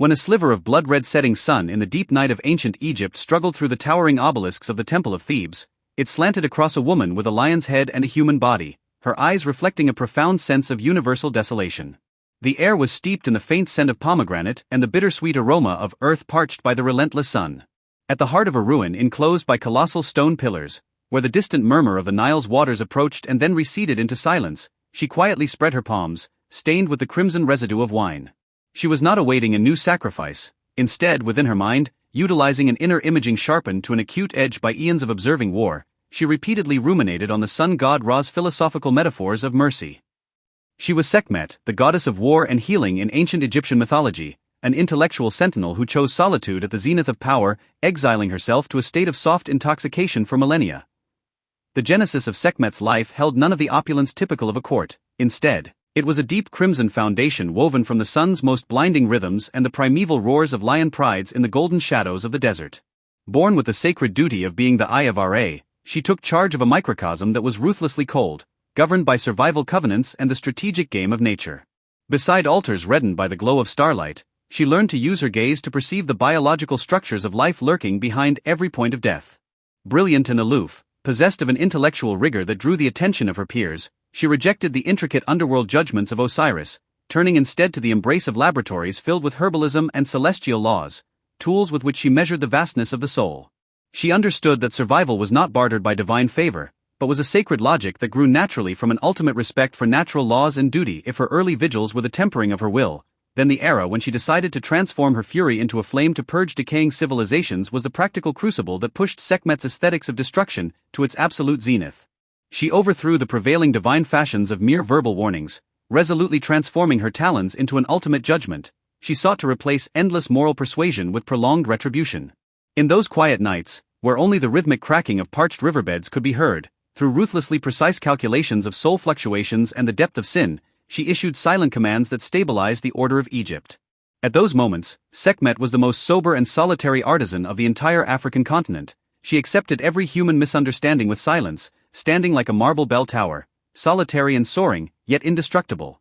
When a sliver of blood-red setting sun in the deep night of ancient Egypt struggled through the towering obelisks of the Temple of Thebes, it slanted across a woman with a lion's head and a human body, her eyes reflecting a profound sense of universal desolation. The air was steeped in the faint scent of pomegranate and the bittersweet aroma of earth parched by the relentless sun. At the heart of a ruin enclosed by colossal stone pillars, where the distant murmur of the Nile's waters approached and then receded into silence, she quietly spread her palms, stained with the crimson residue of wine. She was not awaiting a new sacrifice. Instead, within her mind, utilizing an inner imaging sharpened to an acute edge by eons of observing war, she repeatedly ruminated on the sun god Ra's philosophical metaphors of mercy. She was Sekhmet, the goddess of war and healing in ancient Egyptian mythology, an intellectual sentinel who chose solitude at the zenith of power, exiling herself to a state of soft intoxication for millennia. The genesis of Sekhmet's life held none of the opulence typical of a court. Instead, it was a deep crimson foundation woven from the sun's most blinding rhythms and the primeval roars of lion prides in the golden shadows of the desert. Born with the sacred duty of being the Eye of Ra, she took charge of a microcosm that was ruthlessly cold, governed by survival covenants and the strategic game of nature. Beside altars reddened by the glow of starlight, she learned to use her gaze to perceive the biological structures of life lurking behind every point of death. Brilliant and aloof, possessed of an intellectual rigor that drew the attention of her peers, she rejected the intricate underworld judgments of Osiris, turning instead to the embrace of laboratories filled with herbalism and celestial laws, tools with which she measured the vastness of the soul. She understood that survival was not bartered by divine favor, but was a sacred logic that grew naturally from an ultimate respect for natural laws and duty. If her early vigils were the tempering of her will, then the era when she decided to transform her fury into a flame to purge decaying civilizations was the practical crucible that pushed Sekhmet's aesthetics of destruction to its absolute zenith. She overthrew the prevailing divine fashions of mere verbal warnings, resolutely transforming her talons into an ultimate judgment. She sought to replace endless moral persuasion with prolonged retribution. In those quiet nights, where only the rhythmic cracking of parched riverbeds could be heard, through ruthlessly precise calculations of soul fluctuations and the depth of sin, she issued silent commands that stabilized the order of Egypt. At those moments, Sekhmet was the most sober and solitary artisan of the entire African continent. She accepted every human misunderstanding with silence, standing like a marble bell tower, solitary and soaring, yet indestructible.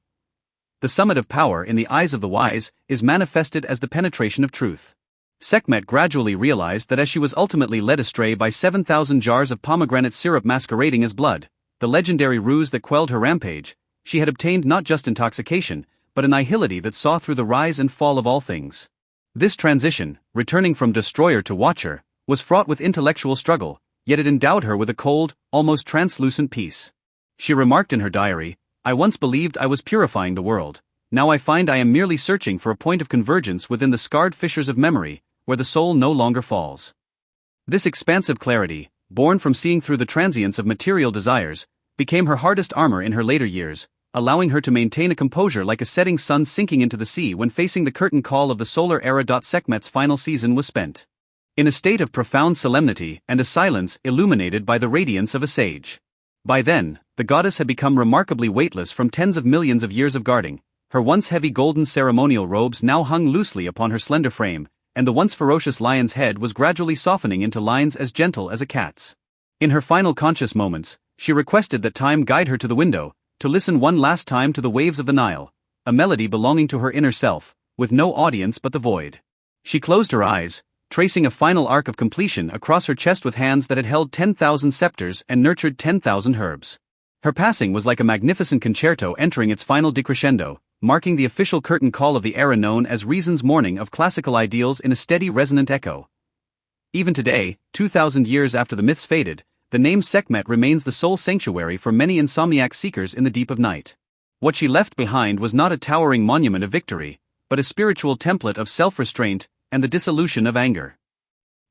The summit of power in the eyes of the wise is manifested as the penetration of truth. Sekhmet gradually realized that as she was ultimately led astray by 7,000 jars of pomegranate syrup masquerading as blood, the legendary ruse that quelled her rampage, she had obtained not just intoxication, but a nihility that saw through the rise and fall of all things. This transition, returning from destroyer to watcher, was fraught with intellectual struggle, yet it endowed her with a cold, almost translucent peace. She remarked in her diary, "I once believed I was purifying the world. Now I find I am merely searching for a point of convergence within the scarred fissures of memory, where the soul no longer falls." This expansive clarity, born from seeing through the transience of material desires, became her hardest armor in her later years, allowing her to maintain a composure like a setting sun sinking into the sea when facing the curtain call of the solar era. Sekhmet's final season was spent in a state of profound solemnity and a silence illuminated by the radiance of a sage. By then, the goddess had become remarkably weightless from tens of millions of years of guarding. Her once heavy golden ceremonial robes now hung loosely upon her slender frame, and the once ferocious lion's head was gradually softening into lines as gentle as a cat's. In her final conscious moments, she requested that time guide her to the window, to listen one last time to the waves of the Nile, a melody belonging to her inner self, with no audience but the void. She closed her eyes, tracing a final arc of completion across her chest with hands that had held 10,000 scepters and nurtured 10,000 herbs. Her passing was like a magnificent concerto entering its final decrescendo, marking the official curtain call of the era known as Reason's mourning of classical ideals in a steady resonant echo. Even today, 2,000 years after the myths faded, the name Sekhmet remains the sole sanctuary for many insomniac seekers in the deep of night. What she left behind was not a towering monument of victory, but a spiritual template of self-restraint and the dissolution of anger.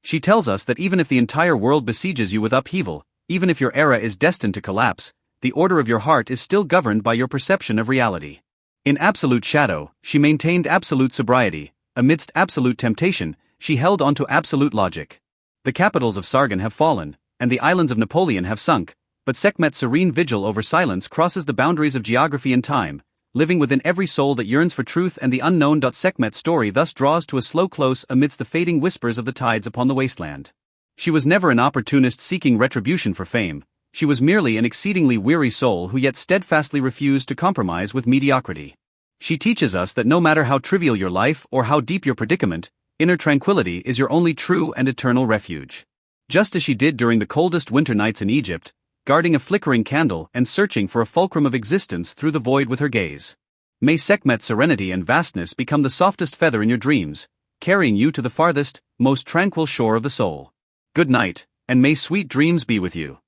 She tells us that even if the entire world besieges you with upheaval, even if your era is destined to collapse, the order of your heart is still governed by your perception of reality. In absolute shadow, she maintained absolute sobriety. Amidst absolute temptation, she held on to absolute logic. The capitals of Sargon have fallen, and the islands of Napoleon have sunk, but Sekhmet's serene vigil over silence crosses the boundaries of geography and time, living within every soul that yearns for truth and the unknown. Sekhmet's story thus draws to a slow close amidst the fading whispers of the tides upon the wasteland. She was never an opportunist seeking retribution for fame. She was merely an exceedingly weary soul who yet steadfastly refused to compromise with mediocrity. She teaches us that no matter how trivial your life or how deep your predicament, inner tranquility is your only true and eternal refuge. Just as she did during the coldest winter nights in Egypt, guarding a flickering candle and searching for a fulcrum of existence through the void with her gaze. May Sekhmet's serenity and vastness become the softest feather in your dreams, carrying you to the farthest, most tranquil shore of the soul. Good night, and may sweet dreams be with you.